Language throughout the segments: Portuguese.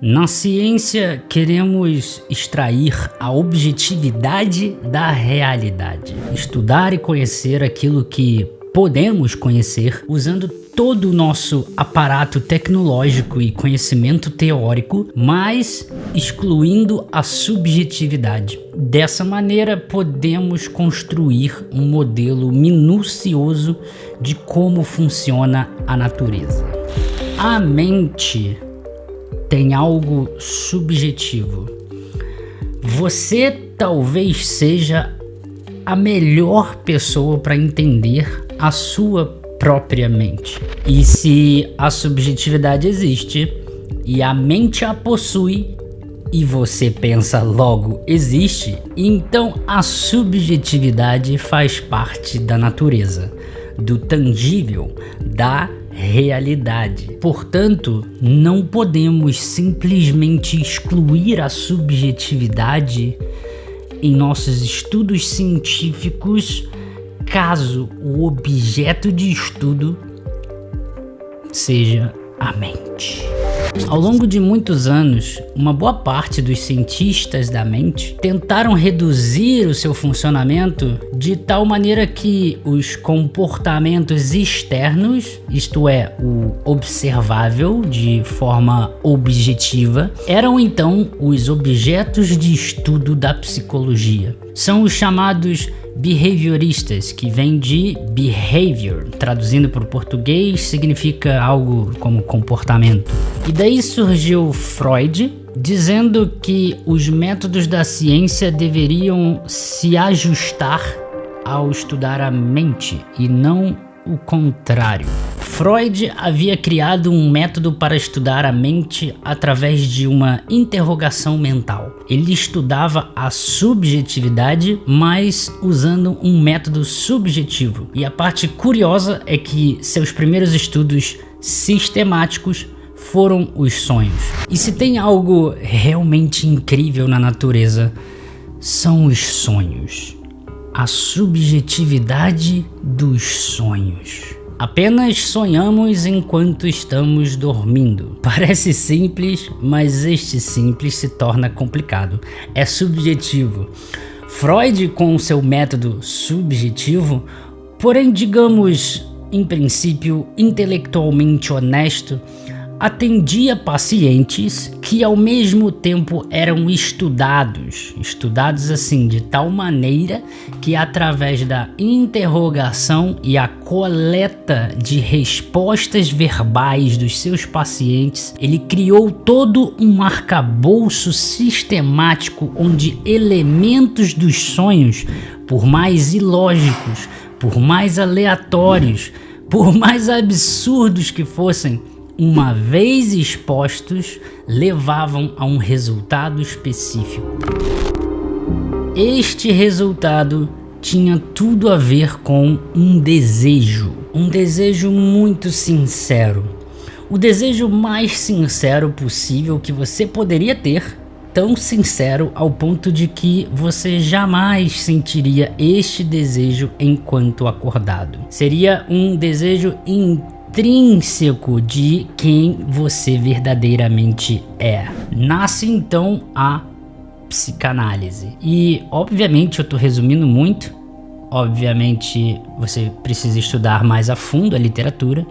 Na ciência, queremos extrair a objetividade da realidade, estudar e conhecer aquilo que podemos conhecer usando todo o nosso aparato tecnológico e conhecimento teórico, mas excluindo a subjetividade. Dessa maneira, podemos construir um modelo minucioso de como funciona a natureza. A mente tem algo subjetivo. Você talvez seja a melhor pessoa para entender a sua própria mente. E se a subjetividade existe e a mente a possui e você pensa logo existe, então a subjetividade faz parte da natureza, do tangível, da realidade. Portanto, não podemos simplesmente excluir a subjetividade em nossos estudos científicos caso o objeto de estudo seja a mente. Ao longo de muitos anos, uma boa parte dos cientistas da mente tentaram reduzir o seu funcionamento de tal maneira que os comportamentos externos, isto é, o observável de forma objetiva, eram então os objetos de estudo da psicologia. São os chamados behavioristas, que vem de behavior, traduzindo para o português significa algo como comportamento. E daí surgiu Freud, dizendo que os métodos da ciência deveriam se ajustar ao estudar a mente e não o contrário. Freud havia criado um método para estudar a mente através de uma interrogação mental. Ele estudava a subjetividade, mas usando um método subjetivo. E a parte curiosa é que seus primeiros estudos sistemáticos foram os sonhos. E se tem algo realmente incrível na natureza, são os sonhos. A subjetividade dos sonhos. Apenas sonhamos enquanto estamos dormindo. Parece simples, mas este simples se torna complicado. É subjetivo. Freud, com seu método subjetivo, porém, digamos, em princípio, intelectualmente honesto, atendia pacientes que ao mesmo tempo eram estudados assim de tal maneira que através da interrogação e a coleta de respostas verbais dos seus pacientes, ele criou todo um arcabouço sistemático onde elementos dos sonhos, por mais ilógicos, por mais aleatórios, por mais absurdos que fossem, uma vez expostos, levavam a um resultado específico. Este resultado tinha tudo a ver com um desejo muito sincero. O desejo mais sincero possível que você poderia ter, tão sincero ao ponto de que você jamais sentiria este desejo enquanto acordado. Seria um desejo intrínseco de quem você verdadeiramente é. Nasce então a psicanálise. E obviamente eu tô resumindo muito, obviamente você precisa estudar mais a fundo a literatura,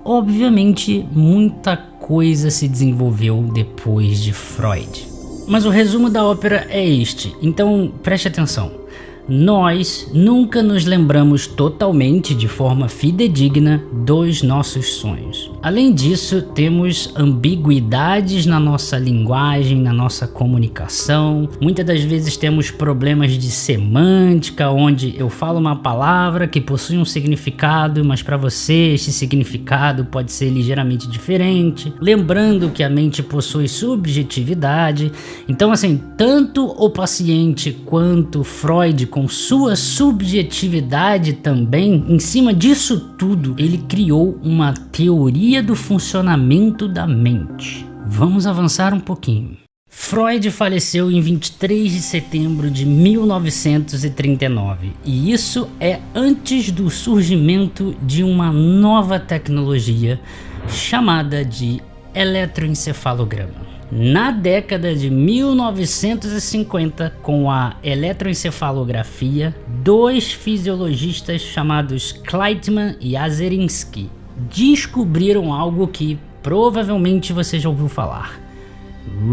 obviamente muita coisa se desenvolveu depois de Freud. Mas o resumo da ópera é este, então preste atenção. Nós nunca nos lembramos totalmente de forma fidedigna dos nossos sonhos. Além disso, temos ambiguidades na nossa linguagem, na nossa comunicação. Muitas das vezes temos problemas de semântica, onde eu falo uma palavra que possui um significado, mas para você este significado pode ser ligeiramente diferente. Lembrando que a mente possui subjetividade. Então, assim, tanto o paciente quanto Freud, com sua subjetividade também, em cima disso tudo, ele criou uma teoria do funcionamento da mente. Vamos avançar um pouquinho. Freud faleceu em 23 de setembro de 1939, e isso é antes do surgimento de uma nova tecnologia chamada de eletroencefalograma. Na década de 1950, com a eletroencefalografia, dois fisiologistas chamados Kleitman e Azerinsky descobriram algo que provavelmente você já ouviu falar: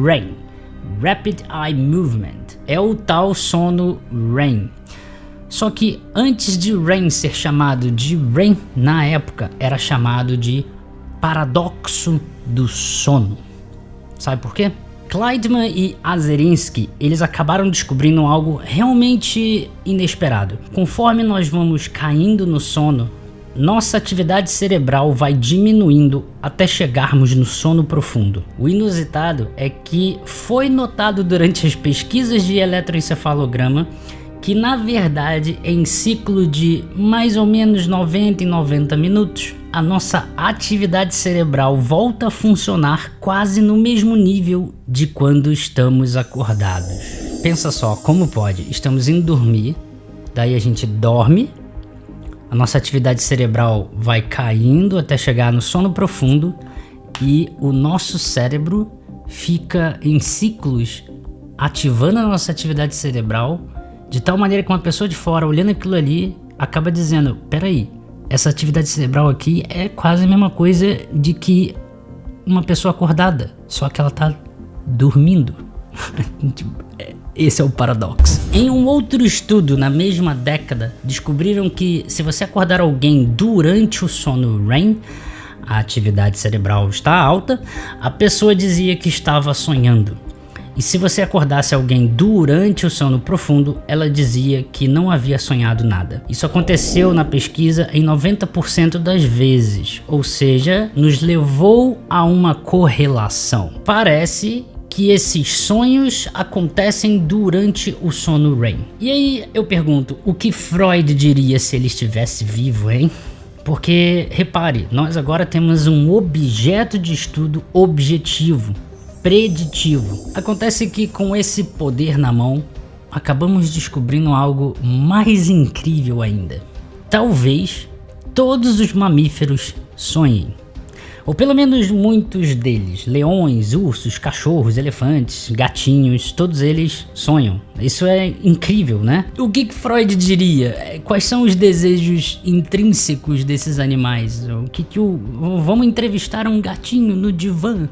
REM, Rapid Eye Movement, é o tal sono REM. Só que antes de REM ser chamado de REM, na época era chamado de paradoxo do sono. Sabe por quê? Kleitman e Azerinsky, eles acabaram descobrindo algo realmente inesperado. Conforme nós vamos caindo no sono, nossa atividade cerebral vai diminuindo até chegarmos no sono profundo. O inusitado é que foi notado durante as pesquisas de eletroencefalograma que, na verdade, em ciclo de mais ou menos 90 em 90 minutos, a nossa atividade cerebral volta a funcionar quase no mesmo nível de quando estamos acordados. Pensa só, como pode? Estamos indo dormir, daí a gente dorme, a nossa atividade cerebral vai caindo até chegar no sono profundo e o nosso cérebro fica em ciclos ativando a nossa atividade cerebral de tal maneira que uma pessoa de fora olhando aquilo ali acaba dizendo: peraí, essa atividade cerebral aqui é quase a mesma coisa de que uma pessoa acordada, só que ela tá dormindo. Esse é o paradoxo. Em um outro estudo na mesma década, descobriram que se você acordar alguém durante o sono REM, a atividade cerebral está alta, a pessoa dizia que estava sonhando. E se você acordasse alguém durante o sono profundo, ela dizia que não havia sonhado nada. Isso aconteceu na pesquisa em 90% das vezes, ou seja, nos levou a uma correlação. Parece que esses sonhos acontecem durante o sono REM. E aí eu pergunto, o que Freud diria se ele estivesse vivo, hein? Porque, repare, nós agora temos um objeto de estudo objetivo, preditivo. Acontece que com esse poder na mão, acabamos descobrindo algo mais incrível ainda. Talvez todos os mamíferos sonhem. Ou pelo menos muitos deles. Leões, ursos, cachorros, elefantes, gatinhos, todos eles sonham. Isso é incrível, né? O que Freud diria? Quais são os desejos intrínsecos desses animais? Vamos entrevistar um gatinho no divã.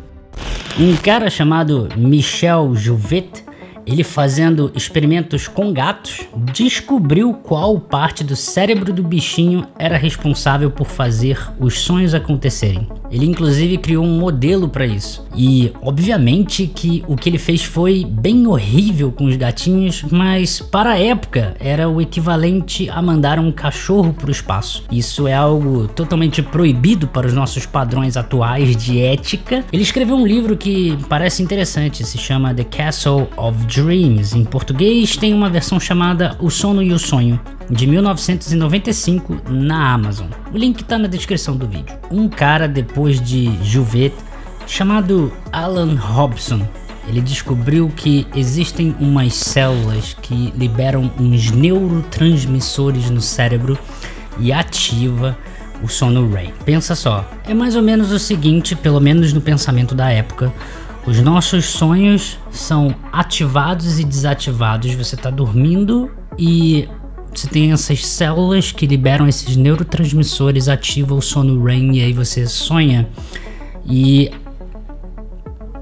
Um cara chamado Michel Jouvet, ele fazendo experimentos com gatos, descobriu qual parte do cérebro do bichinho era responsável por fazer os sonhos acontecerem. Ele inclusive criou um modelo para isso. E obviamente que o que ele fez foi bem horrível com os gatinhos, mas para a época era o equivalente a mandar um cachorro para o espaço. Isso é algo totalmente proibido para os nossos padrões atuais de ética. Ele escreveu um livro que parece interessante, se chama The Castle of Dreams. Em português tem uma versão chamada O Sono e o Sonho, de 1995, na Amazon. O link tá na descrição do vídeo. Um cara depois de Jouvet, chamado Alan Robson, ele descobriu que existem umas células que liberam uns neurotransmissores no cérebro e ativa o sono REM. Pensa só, é mais ou menos o seguinte, pelo menos no pensamento da época: os nossos sonhos são ativados e desativados. Você tá dormindo e você tem essas células que liberam esses neurotransmissores, ativam o sono REM e aí você sonha. E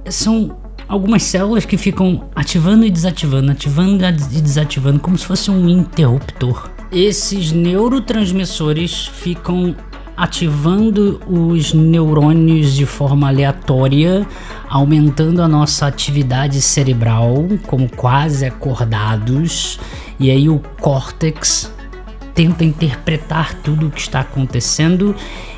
são algumas células que ficam ativando e desativando, ativando e desativando, como se fosse um interruptor. Esses neurotransmissores ficam ativando os neurônios de forma aleatória, aumentando a nossa atividade cerebral como quase acordados, e aí o córtex tenta interpretar tudo o que está acontecendo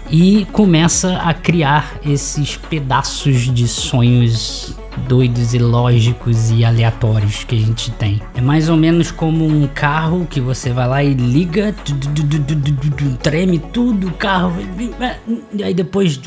e começa a criar esses pedaços de sonhos doidos, ilógicos e aleatórios que a gente tem. É mais ou menos como um carro que você vai lá e liga, treme tudo o carro, e aí depois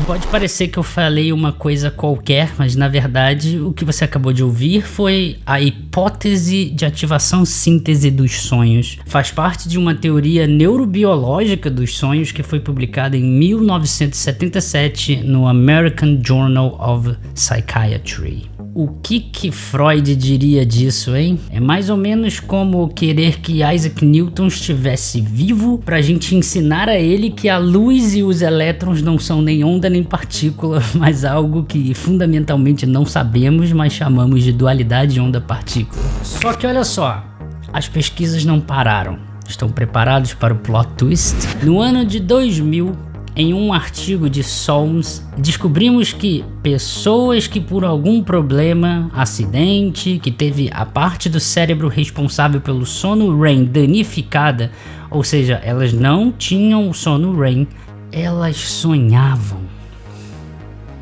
Pode parecer que eu falei uma coisa qualquer, mas na verdade o que você acabou de ouvir foi a hipótese de ativação-síntese dos sonhos. Faz parte de uma teoria neurobiológica dos sonhos que foi publicada em 1977 no American Journal of Psychiatry. O que Freud diria disso, hein? É mais ou menos como querer que Isaac Newton estivesse vivo pra gente ensinar a ele que a luz e os elétrons não são nem onda nem partícula, mas algo que fundamentalmente não sabemos, mas chamamos de dualidade onda-partícula. Só que olha só, as pesquisas não pararam. Estão preparados para o plot twist? No ano de 2000, em um artigo de Solms, descobrimos que pessoas que por algum problema, acidente, que teve a parte do cérebro responsável pelo sono REM danificada, ou seja, elas não tinham o sono REM, elas sonhavam.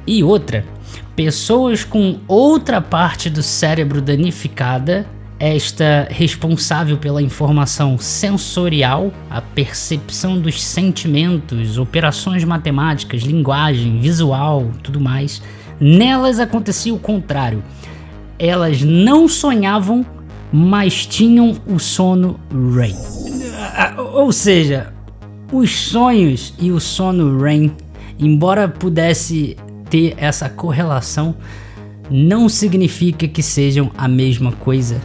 E outra, pessoas com outra parte do cérebro danificada, esta responsável pela informação sensorial, a percepção dos sentimentos, operações matemáticas, linguagem, visual, tudo mais, nelas acontecia o contrário. Elas não sonhavam, mas tinham o sono REM. Ou seja, os sonhos e o sono REM, embora pudesse ter essa correlação, não significa que sejam a mesma coisa.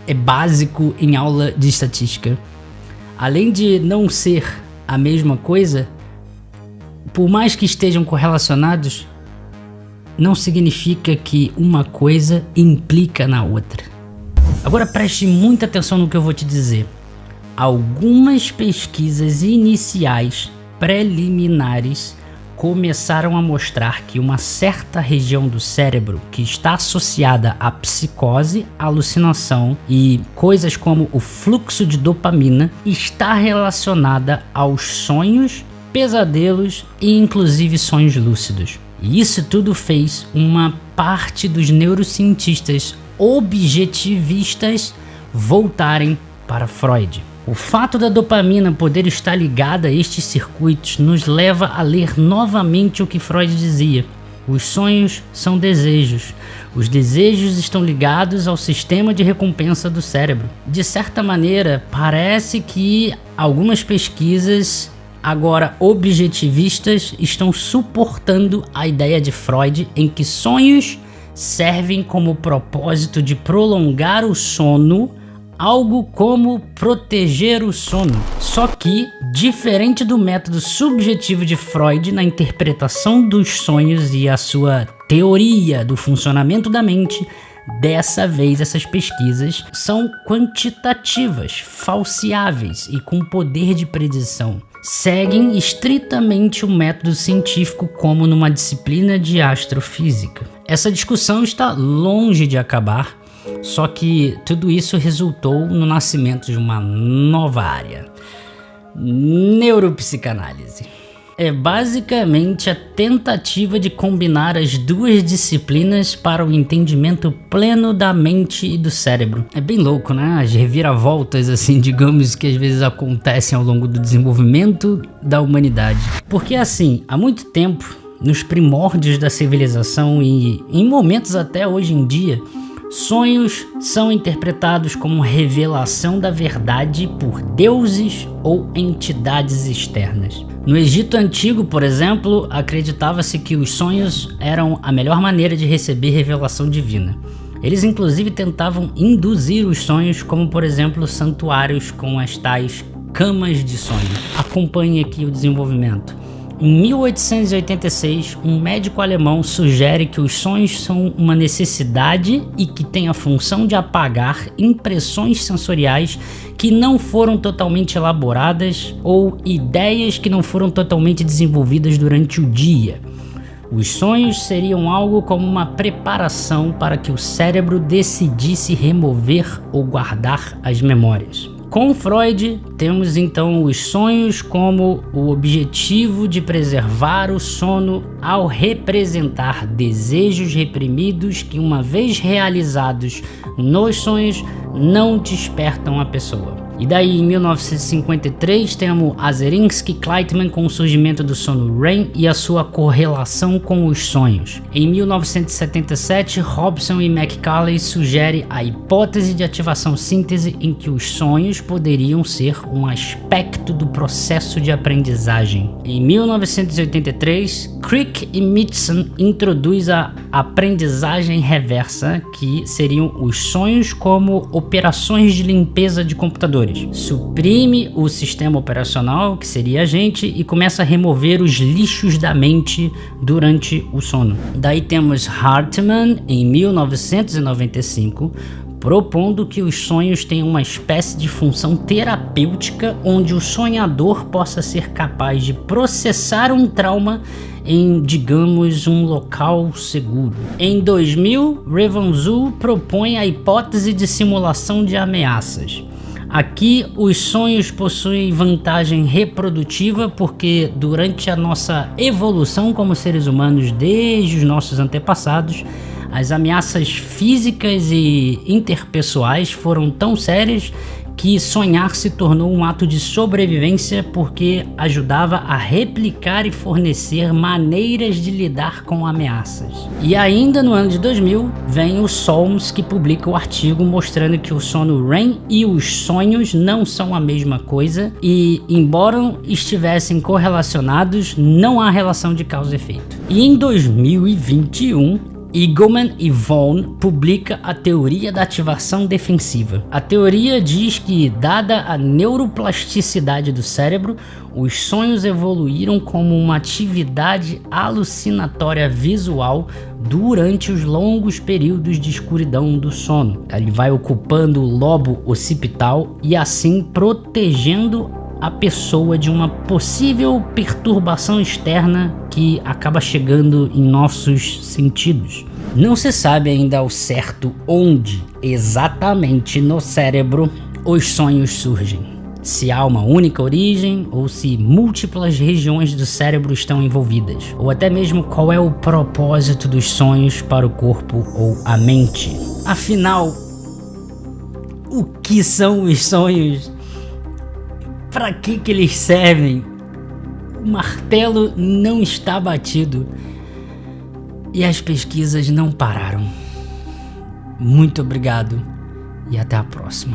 É básico em aula de estatística. Além de não ser a mesma coisa, por mais que estejam correlacionados, não significa que uma coisa implica na outra. Agora preste muita atenção no que eu vou te dizer. Algumas pesquisas iniciais preliminares começaram a mostrar que uma certa região do cérebro que está associada à psicose, alucinação e coisas como o fluxo de dopamina está relacionada aos sonhos, pesadelos e inclusive sonhos lúcidos. E isso tudo fez uma parte dos neurocientistas objetivistas voltarem para Freud. O fato da dopamina poder estar ligada a estes circuitos nos leva a ler novamente o que Freud dizia. Os sonhos são desejos. Os desejos estão ligados ao sistema de recompensa do cérebro. De certa maneira, parece que algumas pesquisas, agora objetivistas, estão suportando a ideia de Freud em que sonhos servem como propósito de prolongar o sono, algo como proteger o sono. Só que, diferente do método subjetivo de Freud na interpretação dos sonhos e a sua teoria do funcionamento da mente, dessa vez essas pesquisas são quantitativas, falseáveis e com poder de predição. Seguem estritamente o método científico como numa disciplina de astrofísica. Essa discussão está longe de acabar. Só que tudo isso resultou no nascimento de uma nova área: neuropsicanálise. É basicamente a tentativa de combinar as duas disciplinas para o entendimento pleno da mente e do cérebro. É bem louco, né? As reviravoltas, assim, digamos, que às vezes acontecem ao longo do desenvolvimento da humanidade. Porque assim, há muito tempo, nos primórdios da civilização e em momentos até hoje em dia, sonhos são interpretados como revelação da verdade por deuses ou entidades externas. No Egito Antigo, por exemplo, acreditava-se que os sonhos eram a melhor maneira de receber revelação divina. Eles inclusive tentavam induzir os sonhos, como por exemplo santuários com as tais camas de sonho. Acompanhe aqui o desenvolvimento. Em 1886, um médico alemão sugere que os sonhos são uma necessidade e que têm a função de apagar impressões sensoriais que não foram totalmente elaboradas ou ideias que não foram totalmente desenvolvidas durante o dia. Os sonhos seriam algo como uma preparação para que o cérebro decidisse remover ou guardar as memórias. Com Freud, temos então os sonhos como o objetivo de preservar o sono ao representar desejos reprimidos que, uma vez realizados nos sonhos, não despertam a pessoa. E daí em 1953 temos Azerinsky-Kleitman com o surgimento do sono REM e a sua correlação com os sonhos. Em 1977, Hobson e Macaulay sugerem a hipótese de ativação-síntese em que os sonhos poderiam ser um aspecto do processo de aprendizagem. Em 1983, Crick e Mitson introduz a aprendizagem reversa, que seriam os sonhos como operações de limpeza de computadores. Suprime o sistema operacional, que seria a gente, e começa a remover os lixos da mente durante o sono. Daí temos Hartman, em 1995, propondo que os sonhos tenham uma espécie de função terapêutica onde o sonhador possa ser capaz de processar um trauma em, digamos, um local seguro. Em 2000, Revanzul propõe a hipótese de simulação de ameaças. Aqui, os sonhos possuem vantagem reprodutiva porque durante a nossa evolução como seres humanos desde os nossos antepassados, as ameaças físicas e interpessoais foram tão sérias que sonhar se tornou um ato de sobrevivência porque ajudava a replicar e fornecer maneiras de lidar com ameaças. E ainda no ano de 2000, vem o Solms, que publica o artigo mostrando que o sono REM e os sonhos não são a mesma coisa e, embora estivessem correlacionados, não há relação de causa e efeito. E em 2021, Eagleman e Vaughan publica a teoria da ativação defensiva. A teoria diz que, dada a neuroplasticidade do cérebro, os sonhos evoluíram como uma atividade alucinatória visual durante os longos períodos de escuridão do sono. Ele vai ocupando o lobo occipital e assim protegendo a pessoa de uma possível perturbação externa que acaba chegando em nossos sentidos. Não se sabe ainda ao certo onde exatamente no cérebro os sonhos surgem. Se há uma única origem ou se múltiplas regiões do cérebro estão envolvidas, ou até mesmo qual é o propósito dos sonhos para o corpo ou a mente. Afinal, o que são os sonhos? Para que eles servem? O martelo não está batido e as pesquisas não pararam. Muito obrigado e até a próxima.